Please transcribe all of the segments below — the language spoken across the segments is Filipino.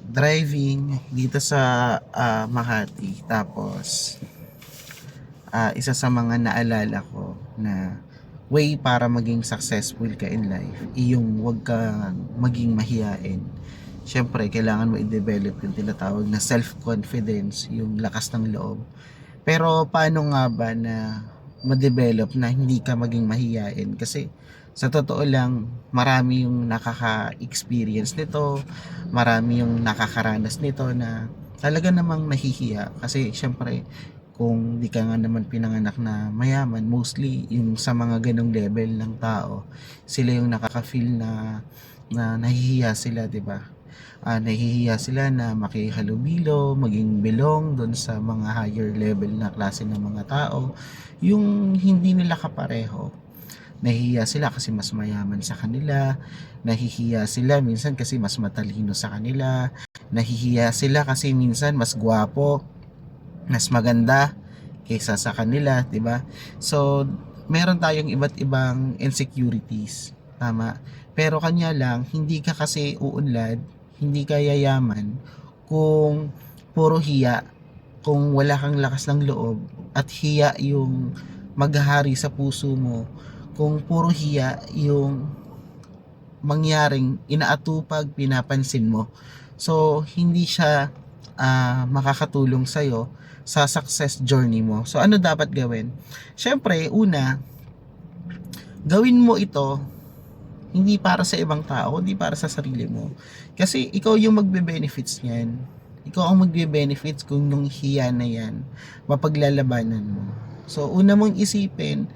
driving dito sa Makati. Tapos isa sa mga naalala ko na way para maging successful ka in life, yung wag ka maging mahiyain. Siyempre, kailangan mo i-develop yung tinatawag na self-confidence, yung lakas ng loob. Pero paano nga ba na ma-develop na hindi ka maging mahiyain? Kasi sa totoo lang, marami yung nakaka-experience nito, marami yung nakakaranas nito na talaga namang nahihiya. Kasi syempre, kung di ka nga naman pinanganak na mayaman, mostly yung sa mga ganong level ng tao, sila yung nakaka-feel na nahihiya sila, 'di ba? Nahihiya sila na makihalubilo, maging belong doon sa mga higher level na klase ng mga tao, yung hindi nila kapareho. Nahihiya sila kasi mas mayaman sa kanila, nahihiya sila minsan kasi mas matalino sa kanila, nahihiya sila kasi minsan mas gwapo, mas maganda kaysa sa kanila, 'di ba? So, meron tayong iba't ibang insecurities, tama? Pero kanya lang, hindi ka kasi uunlad, hindi ka yayaman kung puro hiya, kung wala kang lakas ng loob at hiya yung maghahari sa puso mo, kung puro hiya yung mangyaring inaatupag, pinapansin mo. So, hindi siya makakatulong sa'yo sa success journey mo. So, ano dapat gawin? Siyempre, una, gawin mo ito hindi para sa ibang tao, hindi para sa sarili mo. Kasi ikaw yung magbe-benefits niyan. Ikaw ang magbe-benefits kung yung hiya na yan, mapaglalabanan mo. So, una mong isipin,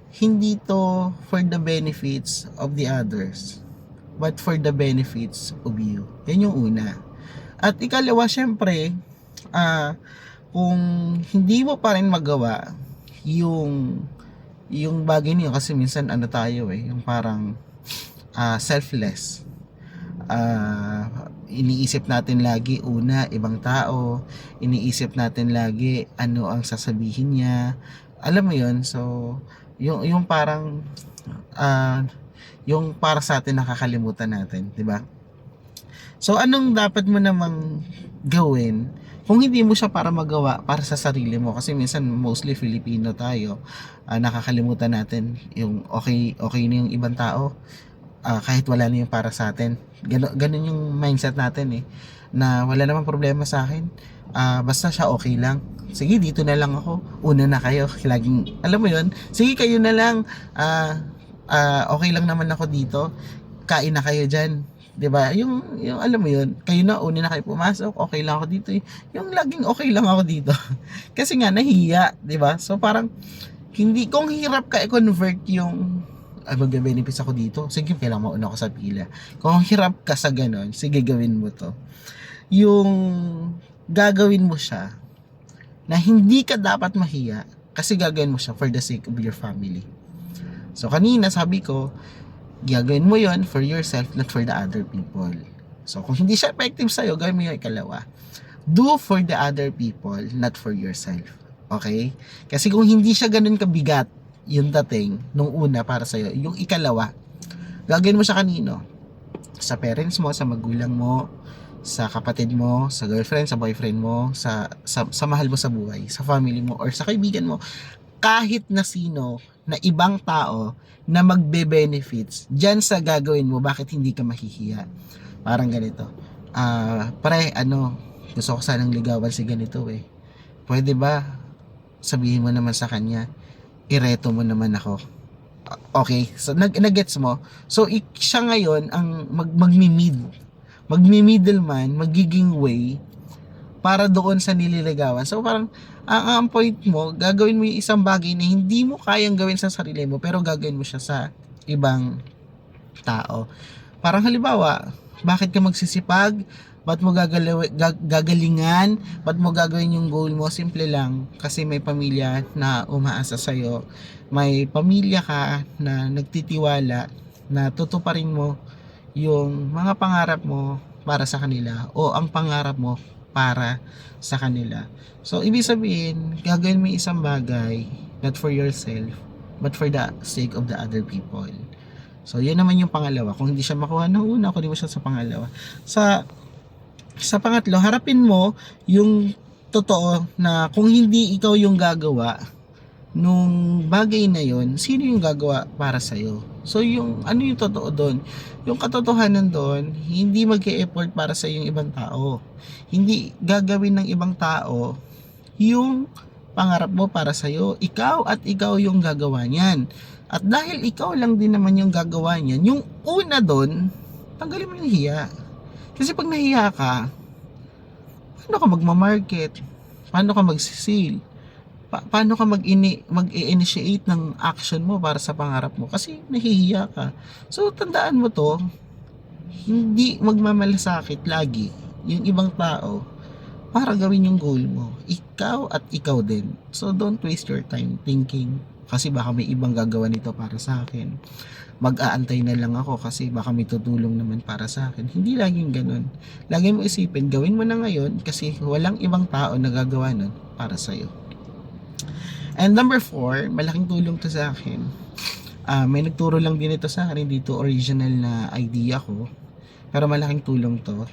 hindi to for the benefits of the others, but for the benefits of you. Yan yung una. At ikalawa, syempre, ah, kung hindi mo pa rin magawa yung bagay niyo, kasi minsan ano tayo yung parang selfless. Iniisip natin lagi una ibang tao, iniisip natin lagi ano ang sasabihin niya, alam mo yon. So yung parang ah, yung para sa atin nakakalimutan natin, di ba? So anong dapat mo namang gawin kung hindi mo siya para magawa para sa sarili mo? Kasi minsan mostly Filipino tayo, nakakalimutan natin yung okay okay na yung ibang tao, kahit wala na yung para sa atin. Ganun yung mindset natin na wala namang problema sa akin, basta siya okay lang, sige dito na lang ako, una na kayo, laging alam mo yon, sige kayo na lang, okay lang naman ako dito, kain na kayo dyan, 'di ba? Yung alam mo yun, kayo na una na kayo pumasok, okay lang ako dito, yung laging okay lang ako dito. Kasi nga nahihiya, 'di ba? So parang hindi, kung hirap ka i-convert yung magbe-benefits ako dito, sige kailangan mauna ako sa pila. Kung hirap ka sa ganon, sige gawin mo to. Yung gagawin mo siya na hindi ka dapat mahiya, kasi gagawin mo siya for the sake of your family. So kanina sabi ko, gagawin mo yon for yourself, not for the other people. So kung hindi siya effective sa'yo, gawin mo yung ikalawa. Do for the other people, not for yourself. Okay? Kasi kung hindi siya ganun kabigat yung dating nung una para sa'yo, yung ikalawa, gagawin mo siya kanino? Sa parents mo, sa magulang mo, sa kapatid mo, sa girlfriend, sa boyfriend mo, sa mahal mo sa buhay, sa family mo, or sa kaibigan mo, kahit na sino na ibang tao na magbe-benefits dyan sa gagawin mo, bakit hindi ka mahihiya? Parang ganito, pare, gusto ko sanang ligawan si ganito pwede ba sabihin mo naman sa kanya, ireto mo naman ako? Okay, so nag-gets mo? So siya ngayon ang magmi-middleman, magiging way para doon sa nililigawan. So parang ang point mo, gagawin mo yung isang bagay na hindi mo kayang gawin sa sarili mo, pero gagawin mo siya sa ibang tao. Parang halimbawa, bakit ka magsisipag? Ba't mo gagalingan? Ba't mo gagawin yung goal mo? Simple lang, kasi may pamilya na umaasa sa'yo. May pamilya ka na nagtitiwala na tutuparin mo yung mga pangarap mo para sa kanila, o ang pangarap mo para sa kanila. So, ibig sabihin, gagawin mo yung isang bagay, not for yourself, but for the sake of the other people. So, yun naman yung pangalawa. Kung hindi siya makuha ng una, kunin mo siya sa pangalawa. Sa Sa pangatlo, harapin mo yung totoo na kung hindi ikaw yung gagawa nung bagay na yon, sino yung gagawa para sa'yo? So yung ano yung totoo doon? Yung katotohanan doon, hindi mag-e-effort para sa yung ibang tao. Hindi gagawin ng ibang tao yung pangarap mo para sa'yo. Ikaw at ikaw yung gagawa niyan. At dahil ikaw lang din naman yung gagawa niyan, yung una doon, tanggalin mo yung hiya. Kasi pag nahiya ka, paano ka magmamarket? Paano ka mag-sale? Paano ka mag-i-initiate ng action mo para sa pangarap mo? Kasi nahihiya ka. So, tandaan mo to, hindi magmamalasakit lagi yung ibang tao para gawin yung goal mo. Ikaw at ikaw din. So, don't waste your time thinking kasi baka may ibang gagawa nito para sa akin. Mag-aantay na lang ako kasi baka may tutulong naman para sa akin. Hindi laging ganun. Lagi mo isipin, gawin mo na ngayon kasi walang ibang tao na gagawa nun para sa'yo. And number 4, malaking tulong to sa akin. May nagturo lang din ito sa akin, hindi to original na idea ko. Pero malaking tulong to.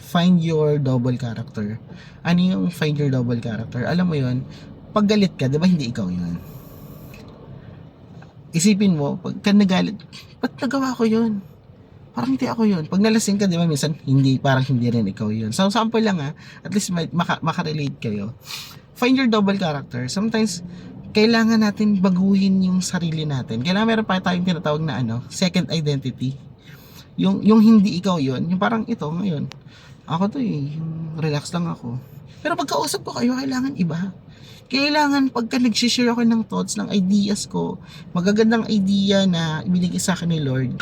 Find your double character. Ano yung find your double character? Alam mo yon, pag galit ka, di ba hindi ikaw yun? Isipin mo, pag ka nagalit, ba't nagawa ko yun? Parang hindi ako yun. Pag nalasing ka, di ba minsan, hindi, parang hindi rin ikaw yun. So, sample lang at least makarelate kayo. Find your double character. Sometimes, kailangan natin baguhin yung sarili natin. Kailangan meron pa tayong tinatawag na second identity. Yung hindi ikaw yun, yung parang ito ngayon. Ako to yung relax lang ako. Pero pagkausap ko kayo, kailangan iba. Kailangan pagka nag-share ako ng thoughts, ng ideas ko, magagandang idea na ibinigay sa akin ni Lord,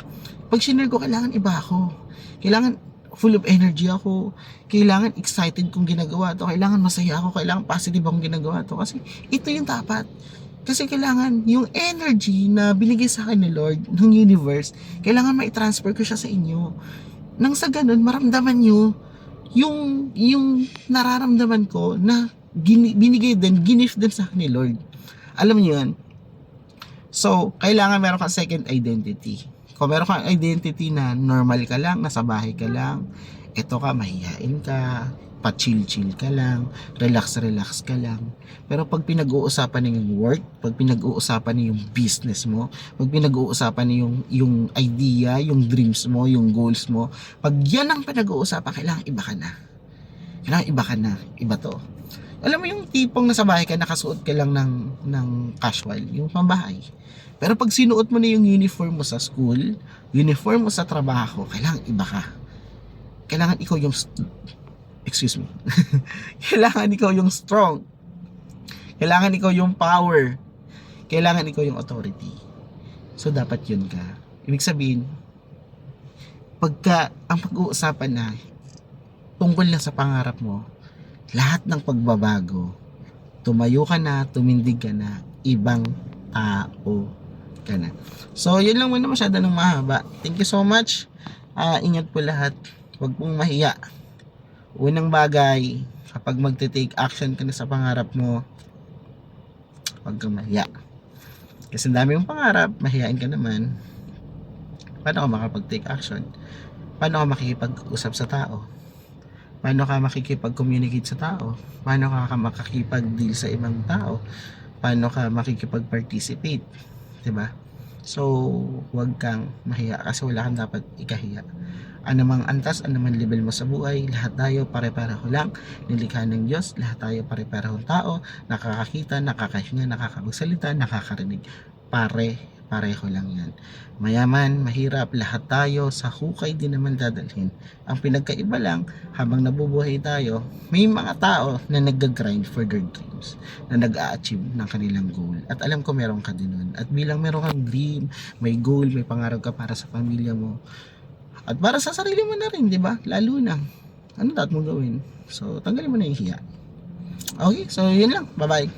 pag share ko, kailangan iba ako. Kailangan full of energy ako. Kailangan excited kong ginagawa to. Kailangan masaya ako. Kailangan positive akong ginagawa to. Kasi ito yung dapat. Kasi kailangan yung energy na binigay sa akin ni Lord, ng universe, kailangan ma-transfer ko siya sa inyo. Nang sa ganun, maramdaman nyo yung nararamdaman ko na binigay din, gift din sa akin ni Lord. Alam niyo yun? So, kailangan meron kang second identity. Kung meron kang identity na normal ka lang, nasa bahay ka lang, eto ka, mahihain ka, pa-chill-chill ka lang, relax-relax ka lang. Pero pag pinag-uusapan na yung work, pag pinag-uusapan na yung business mo, pag pinag-uusapan na yung idea, yung dreams mo, yung goals mo, pag yan ang pinag-uusapan, kailangan iba ka na. Kailangan iba ka na. Iba to. Alam mo yung tipong nasa bahay ka, nakasuot ka lang ng casual, yung pambahay. Pero pag sinuot mo na yung uniform mo sa school, uniform mo sa trabaho, kailangan iba ka. Kailangan ikaw yung kailangan ikaw yung strong. Kailangan ikaw yung power. Kailangan ikaw yung authority. So dapat yun ka. Ibig sabihin, pagka ang pag-uusapan na tungkol na sa pangarap mo, lahat ng pagbabago, tumayo ka na, tumindig ka na, ibang tao ka na. So, yun lang muna, masyado ng mahaba. Thank you so much. Ingat po lahat. Huwag pong mahiya. Unang bagay, kapag magte-take action ka na sa pangarap mo, huwag kang mahiya. Kasi ang dami mong pangarap, mahiyain ka naman. Paano ka makapag-take action? Paano ka makikipag-usap sa tao? Paano ka makikipag-communicate sa tao? Paano ka makikipag-deal sa ibang tao? Paano ka makikipag-participate? Diba? So, huwag kang mahiya kasi wala kang dapat ikahiya. Anumang antas, anumang level mo sa buhay, lahat tayo pare-pareho lang. Nilikha ng Diyos, lahat tayo pare-parehong tao, nakakakita, nakakahinga, nakakapagsalita, nakakarinig. Pareho lang yan. Mayaman, mahirap, lahat tayo sa hukay din naman dadalhin. Ang pinagkaiba lang, habang nabubuhay tayo, may mga tao na nag-grind for their dreams, na nag-a-achieve ng kanilang goal. At alam ko meron ka din nun. At bilang meron kang dream, may goal, may pangarap ka para sa pamilya mo, at para sa sarili mo na rin, di ba? Lalo na. Ano dapat mong gawin? So, tanggalin mo na yung hiya. Okay, so yun lang. Bye-bye.